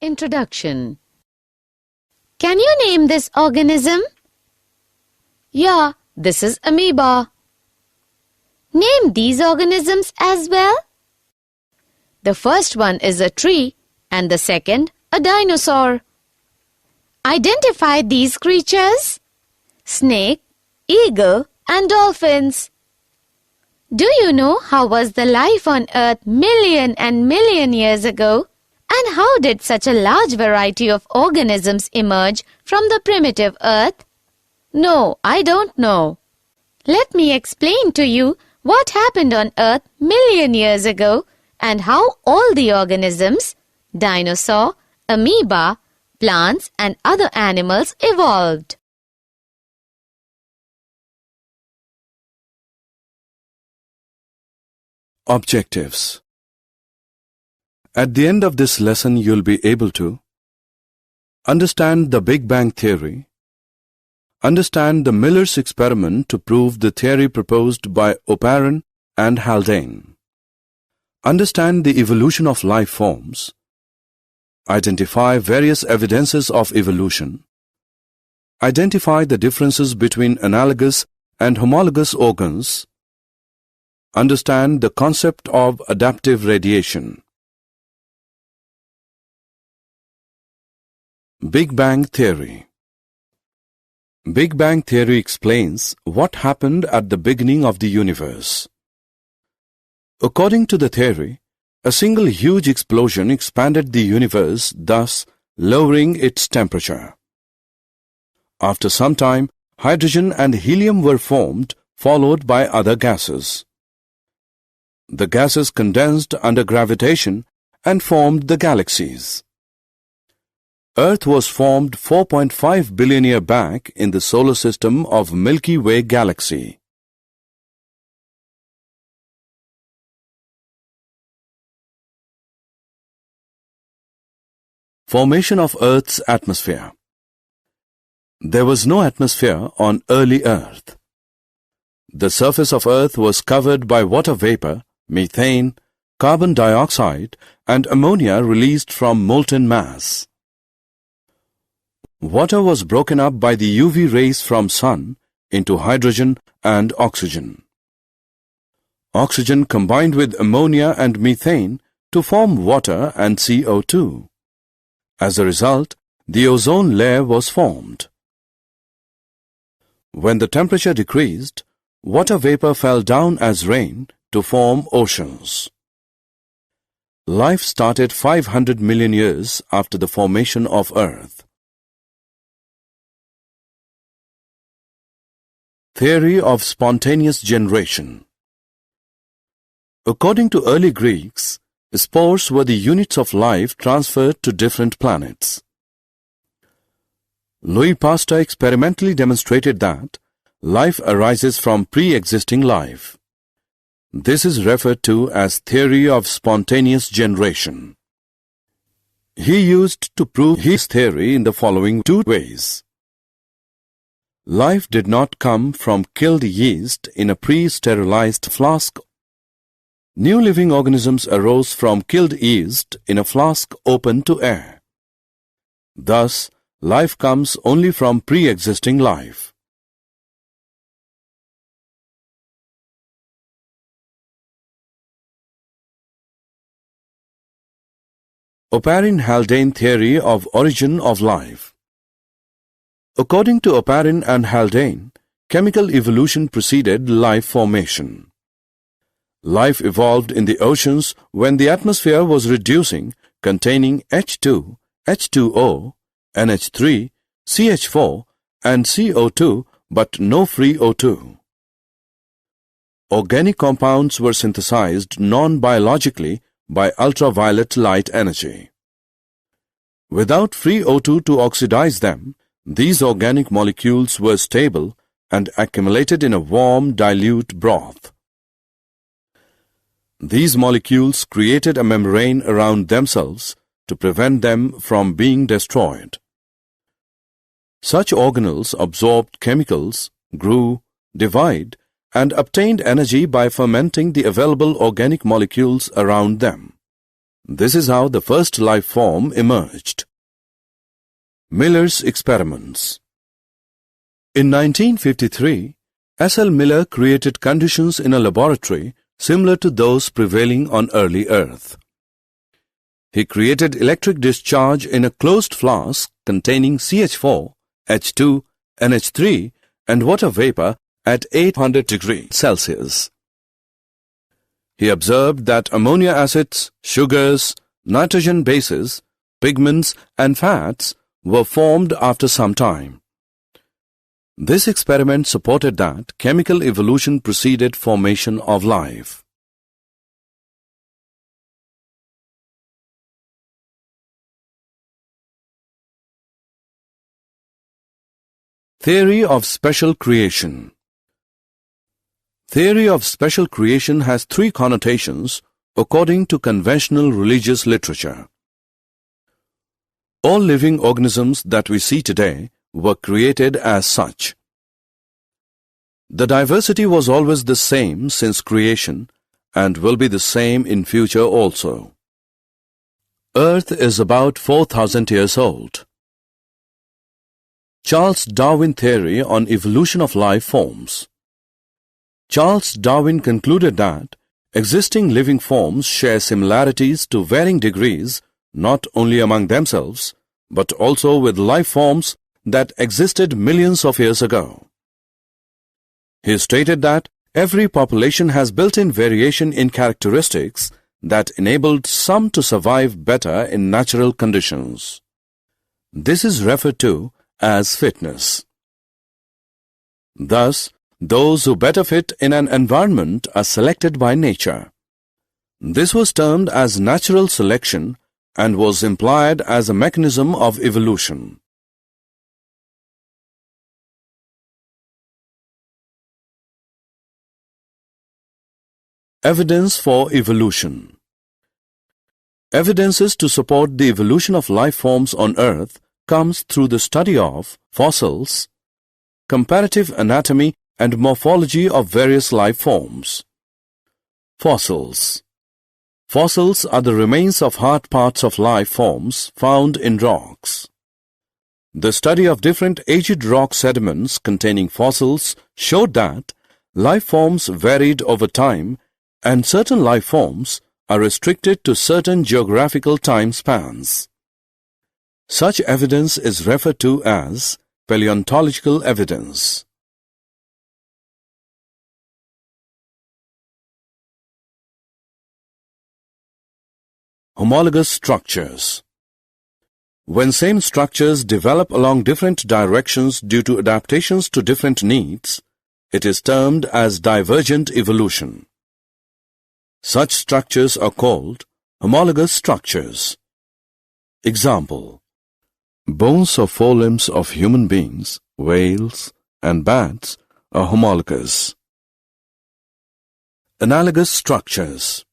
Introduction. Can you name this organism? Yeah, this is amoeba. Name these organisms as well. The first one is a tree and the second a dinosaur. Identify these creatures: snake, eagle, and dolphins. Do you know how was the life on Earth million and million years ago? And how did such a large variety of organisms emerge from the primitive Earth? No, I don't know. Let me explain to you what happened on Earth million years ago and how all the organisms, dinosaur, amoeba, plants and other animals evolved. Objectives. At the end of this lesson, you'll be able to understand the Big Bang Theory, understand the Miller's experiment to prove the theory proposed by Oparin and Haldane, understand the evolution of life forms, identify various evidences of evolution, identify the differences between analogous and homologous organs, understand the concept of adaptive radiation. Big Bang Theory. Big Bang Theory explains what happened at the beginning of the universe. According to the theory, a single huge explosion expanded the universe, thus lowering its temperature. After some time, hydrogen and helium were formed, followed by other gases. The gases condensed under gravitation and formed the galaxies. Earth was formed 4.5 billion years back in the solar system of Milky Way galaxy. Formation of Earth's atmosphere. There was no atmosphere on early Earth. The surface of Earth was covered by water vapor, methane, carbon dioxide, and ammonia released from molten mass. Water was broken up by the UV rays from sun into hydrogen and oxygen. Oxygen combined with ammonia and methane to form water and CO2. As a result, the ozone layer was formed. When the temperature decreased, water vapor fell down as rain to form oceans. Life started 500 million years after the formation of Earth. Theory of spontaneous generation. According to early Greeks, spores were the units of life transferred to different planets. Louis Pasteur experimentally demonstrated that life arises from pre-existing life. This is referred to as theory of spontaneous generation. He used to prove his theory in the following two ways. Life did not come from killed yeast in a pre-sterilized flask. New living organisms arose from killed yeast in a flask open to air. Thus, life comes only from pre-existing life. Oparin-Haldane theory of origin of life. According to Oparin and Haldane, chemical evolution preceded life formation. Life evolved in the oceans when the atmosphere was reducing, containing H2, H2O, NH3, CH4, and CO2, but no free O2. Organic compounds were synthesized non-biologically by ultraviolet light energy. Without free O2 to oxidize them, these organic molecules were stable and accumulated in a warm, dilute broth. These molecules created a membrane around themselves to prevent them from being destroyed. Such organelles absorbed chemicals, grew, divided, and obtained energy by fermenting the available organic molecules around them. This is how the first life form emerged. Miller's experiments. In 1953, S.L. Miller created conditions in a laboratory similar to those prevailing on early Earth. He created electric discharge in a closed flask containing CH4, H2, NH3 and water vapor at 800 degrees Celsius. He observed that ammonia acids, sugars, nitrogen bases, pigments and fats were formed after some time. This experiment supported that chemical evolution preceded formation of life. Theory of special creation. Theory of special creation has three connotations according to conventional religious literature. All living organisms that we see today were created as such. The diversity was always the same since creation and will be the same in future also. Earth is about 4,000 years old. Charles Darwin theory on evolution of life forms. Charles Darwin concluded that existing living forms share similarities to varying degrees not only among themselves but also with life forms that existed millions of years ago. He stated that every population has built-in variation in characteristics that enabled some to survive better in natural conditions. This is referred to as fitness. Thus, those who better fit in an environment are selected by nature. This was termed as natural selection and was implied as a mechanism of evolution. Evidence for evolution. Evidences to support the evolution of life forms on Earth comes through the study of fossils, comparative anatomy and morphology of various life forms. Fossils. Fossils are the remains of hard parts of life forms found in rocks. The study of different aged rock sediments containing fossils showed that life forms varied over time and certain life forms are restricted to certain geographical time spans. Such evidence is referred to as paleontological evidence. Homologous structures. When same structures develop along different directions due to adaptations to different needs, it is termed as divergent evolution. Such structures are called homologous structures. Example: bones of forelimbs of human beings, whales, and bats are homologous. Analogous structures.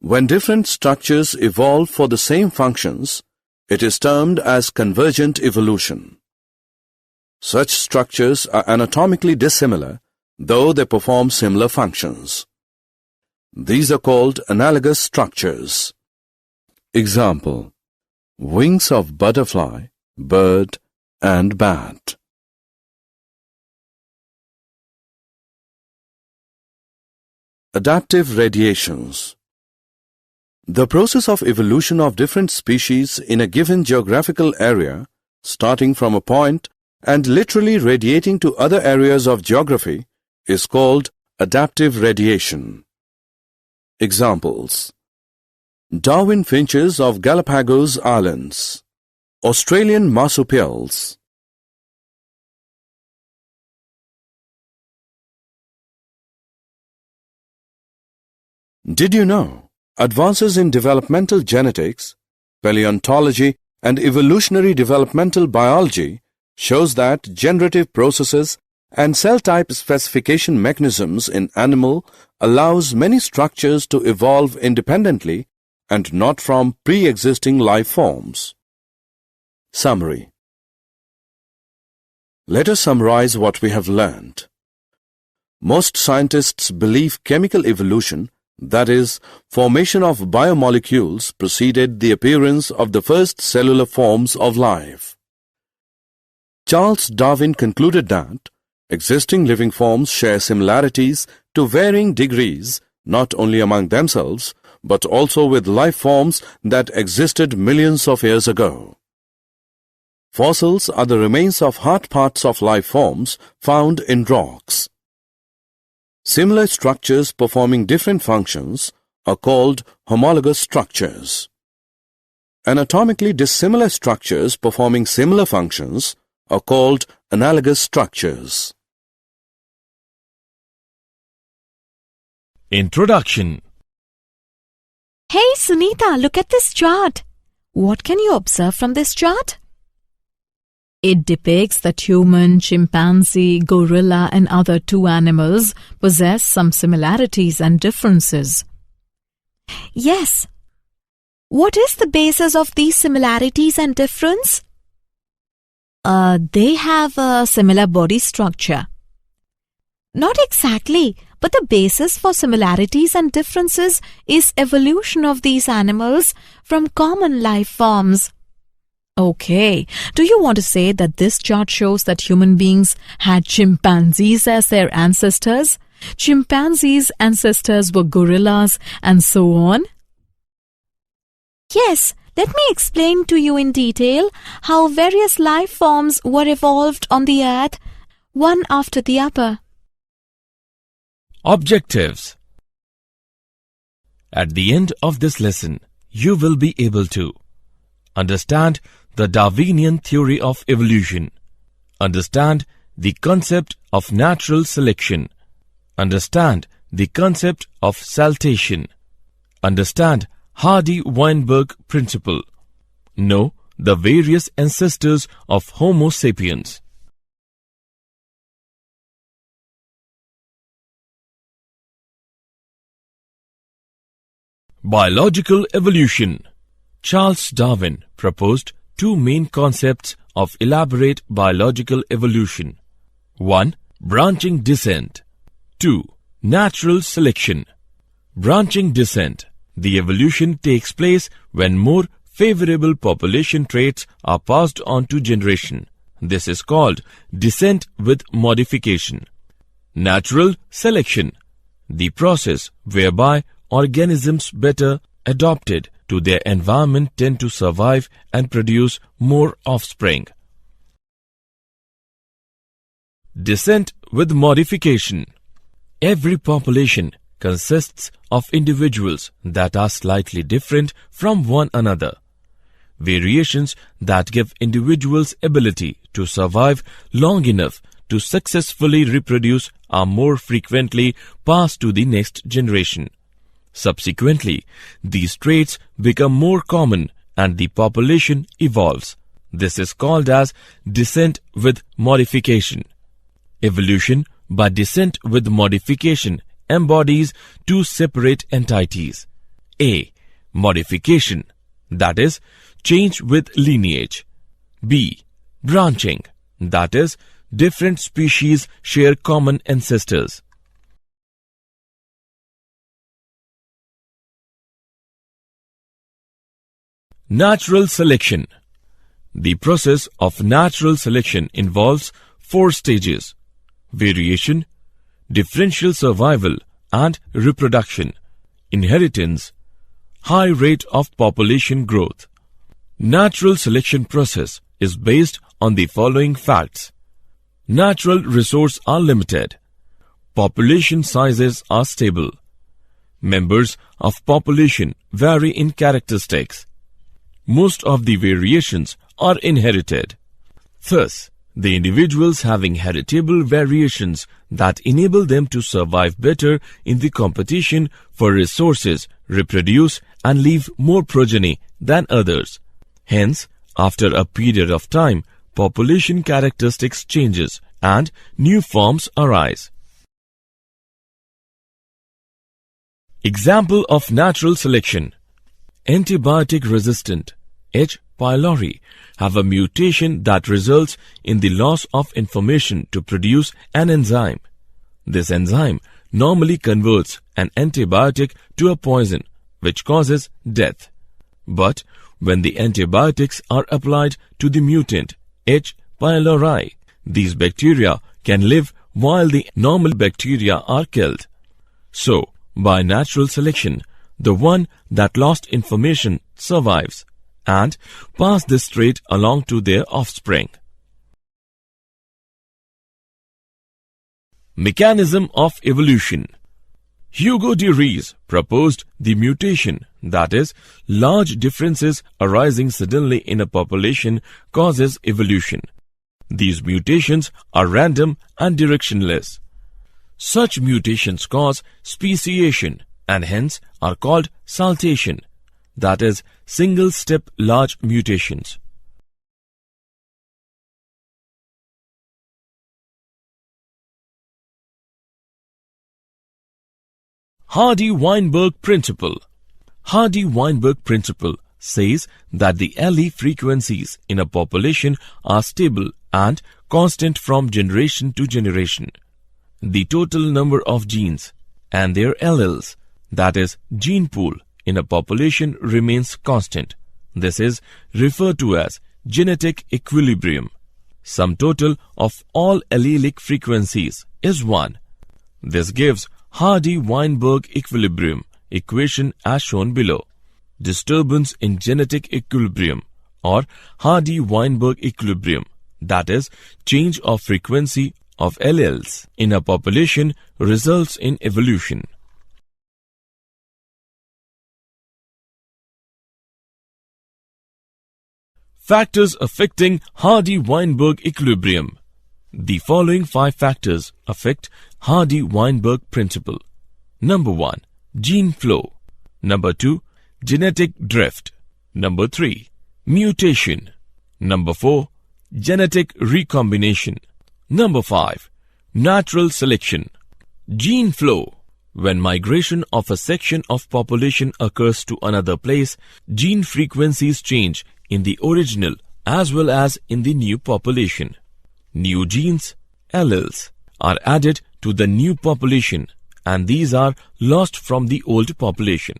When different structures evolve for the same functions, it is termed as convergent evolution. Such structures are anatomically dissimilar, though they perform similar functions. These are called analogous structures. Example: wings of butterfly, bird, and bat. Adaptive radiations. The process of evolution of different species in a given geographical area, starting from a point and literally radiating to other areas of geography, is called adaptive radiation. Examples: Darwin finches of Galapagos Islands, Australian marsupials. Did you know? Advances in developmental genetics, paleontology, and evolutionary developmental biology shows that generative processes and cell type specification mechanisms in animal allows many structures to evolve independently and not from pre-existing life forms. Summary. Let us summarize what we have learned. Most scientists believe chemical evolution, that is, formation of biomolecules, preceded the appearance of the first cellular forms of life. Charles Darwin concluded that existing living forms share similarities to varying degrees, not only among themselves, but also with life forms that existed millions of years ago. Fossils are the remains of hard parts of life forms found in rocks. Similar structures performing different functions are called homologous structures. Anatomically dissimilar structures performing similar functions are called analogous structures. Introduction. Hey Sunita, look at this chart. What can you observe from this chart? It depicts that human, chimpanzee, gorilla and other two animals possess some similarities and differences. Yes. What is the basis of these similarities and difference? They have a similar body structure. Not exactly, but the basis for similarities and differences is evolution of these animals from common life forms. Okay, do you want to say that this chart shows that human beings had chimpanzees as their ancestors? Chimpanzees' ancestors were gorillas and so on? Yes, let me explain to you in detail how various life forms were evolved on the earth, one after the other. Objectives. At the end of this lesson, you will be able to understand the Darwinian theory of evolution, understand the concept of natural selection, understand the concept of saltation, understand Hardy-Weinberg principle, know the various ancestors of Homo sapiens. Biological evolution. Charles Darwin proposed two main concepts of elaborate biological evolution. 1. Branching descent. 2. Natural selection. Branching descent. The evolution takes place when more favorable population traits are passed on to generation. This is called descent with modification. Natural selection. The process whereby organisms better adapted to their environment tend to survive and produce more offspring. Descent with modification. Every population consists of individuals that are slightly different from one another. Variations that give individuals ability to survive long enough to successfully reproduce are more frequently passed to the next generation. Subsequently, these traits become more common and the population evolves. This is called as descent with modification. Evolution by descent with modification embodies two separate entities. A. Modification, that is, change with lineage. B. Branching, that is, different species share common ancestors. Natural selection. The process of natural selection involves 4 stages: variation, differential survival and reproduction, inheritance, high rate of population growth. Natural selection process is based on the following facts. Natural resources are limited. Population sizes are stable. Members of population vary in characteristics. Most of the variations are inherited. Thus, the individuals having heritable variations that enable them to survive better in the competition for resources, reproduce and leave more progeny than others. Hence, after a period of time, population characteristics changes and new forms arise. Example of natural selection. Antibiotic-resistant H. pylori have a mutation that results in the loss of information to produce an enzyme. This enzyme normally converts an antibiotic to a poison which causes death. But when the antibiotics are applied to the mutant H. pylori, these bacteria can live while the normal bacteria are killed. So, by natural selection, the one that lost information survives and pass this trait along to their offspring. Mechanism of evolution. Hugo de Vries proposed the mutation, that is, large differences arising suddenly in a population causes evolution. These mutations are random and directionless. Such mutations cause speciation and hence are called saltation, that is, single-step large mutations. Hardy-Weinberg principle. Hardy-Weinberg principle says that the allele frequencies in a population are stable and constant from generation to generation. The total number of genes and their alleles, that is, gene pool, in a population remains constant. This is referred to as genetic equilibrium. Sum total of all allelic frequencies is 1. This gives Hardy-Weinberg equilibrium equation as shown below. Disturbance in genetic equilibrium or Hardy-Weinberg equilibrium, that is, change of frequency of alleles in a population, results in evolution. Factors affecting Hardy-Weinberg equilibrium. The following 5 factors affect Hardy-Weinberg principle. Number 1. Gene flow. Number 2. Genetic drift. Number 3. Mutation. Number 4. Genetic recombination. Number 5. Natural selection. Gene flow. When migration of a section of population occurs to another place, gene frequencies change in the original as well as in the new population. New genes, alleles, are added to the new population and these are lost from the old population.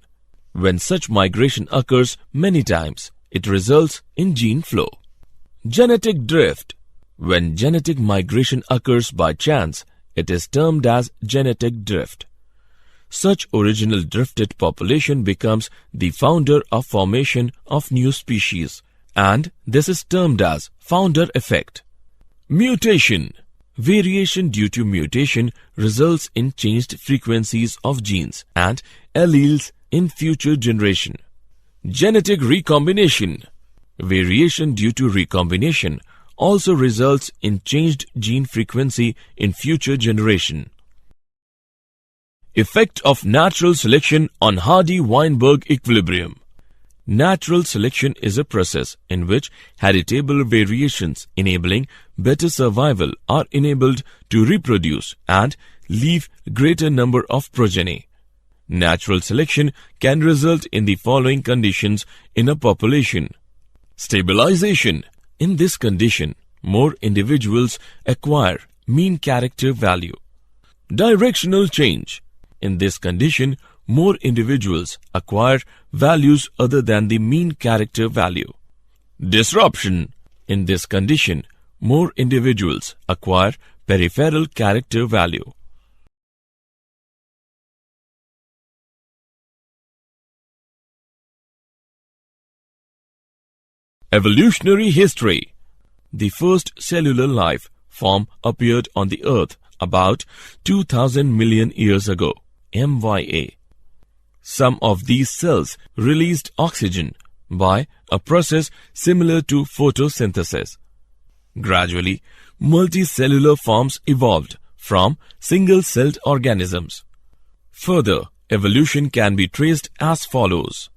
When such migration occurs many times, it results in gene flow. Genetic drift. When genetic migration occurs by chance, it is termed as genetic drift. Such original drifted population becomes the founder of formation of new species, and this is termed as founder effect. Mutation. Variation due to mutation results in changed frequencies of genes and alleles in future generation. Genetic recombination. Variation due to recombination also results in changed gene frequency in future generation. Effect of natural selection on Hardy-Weinberg equilibrium. Natural selection is a process in which heritable variations enabling better survival are enabled to reproduce and leave greater number of progeny. Natural selection can result in the following conditions in a population. Stabilization. In this condition, more individuals acquire mean character value. Directional change. In this condition, more individuals acquire values other than the mean character value. Disruption. In this condition, more individuals acquire peripheral character value. Evolutionary history. The first cellular life form appeared on the Earth about 2000 million years ago, MYA. Some of these cells released oxygen by a process similar to photosynthesis. Gradually, multicellular forms evolved from single-celled organisms. Further, evolution can be traced as follows.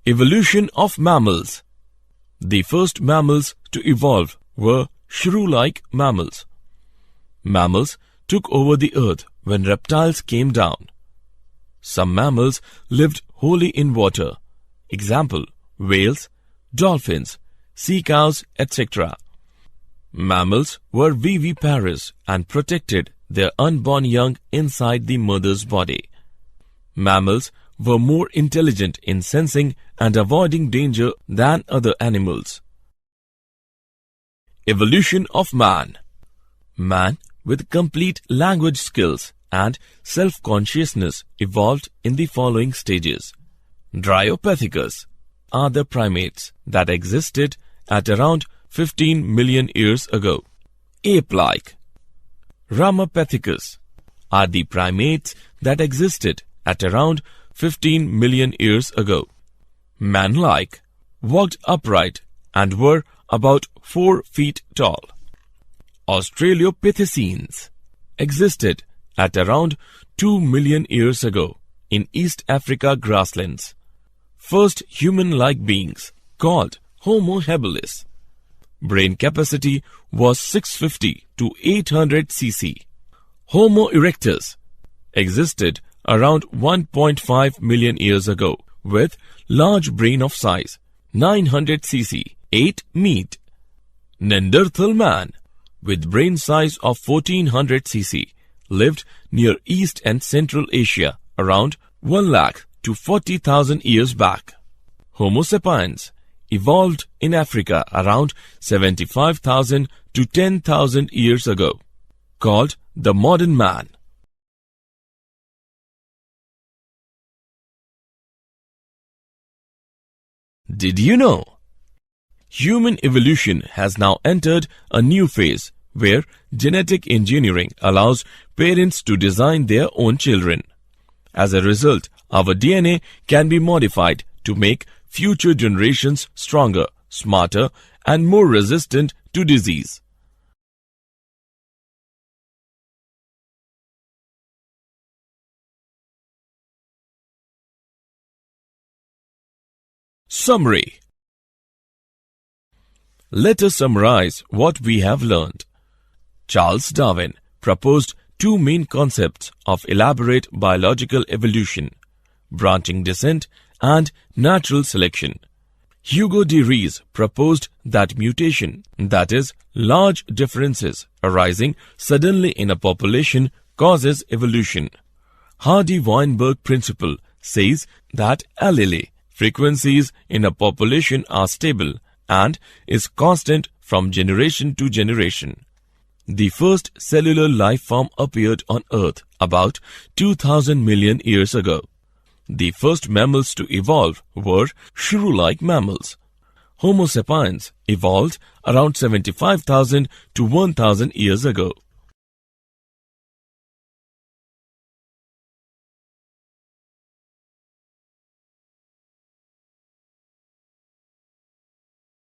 Evolution of mammals. The first mammals to evolve were shrew-like mammals. Mammals took over the earth when reptiles came down. Some mammals lived wholly in water. Example, whales, dolphins, sea cows, etc. Mammals were viviparous and protected their unborn young inside the mother's body. Mammals were more intelligent in sensing and avoiding danger than other animals. Evolution of man. Man with complete language skills and self-consciousness evolved in the following stages. Dryopithecus are the primates that existed at around 15 million years ago. Ape-like. Ramapithecus are the primates that existed at around 15 million years ago. Man-like, walked upright and were about 4 feet tall. Australopithecines existed at around 2 million years ago in East Africa grasslands. First human-like beings called Homo habilis. Brain capacity was 650 to 800 cc. Homo erectus existed around 1.5 million years ago with large brain of size 900 cc, 8 meat. Neanderthal man with brain size of 1400 cc lived near East and Central Asia around 1 lakh to 40,000 years back. Homo sapiens evolved in Africa around 75,000 to 10,000 years ago, called the modern man. Did you know? Human evolution has now entered a new phase where genetic engineering allows parents to design their own children. As a result, our DNA can be modified to make future generations stronger, smarter, and more resistant to disease. Summary. Let us summarize what we have learned. Charles Darwin proposed 2 main concepts of elaborate biological evolution: branching descent and natural selection. Hugo de Vries proposed that mutation, that is, large differences arising suddenly in a population, causes evolution. Hardy-Weinberg principle says that allele frequencies in a population are stable and is constant from generation to generation. The first cellular life form appeared on Earth about 2,000 million years ago. The first mammals to evolve were shrew-like mammals. Homo sapiens evolved around 75,000 to 1,000 years ago.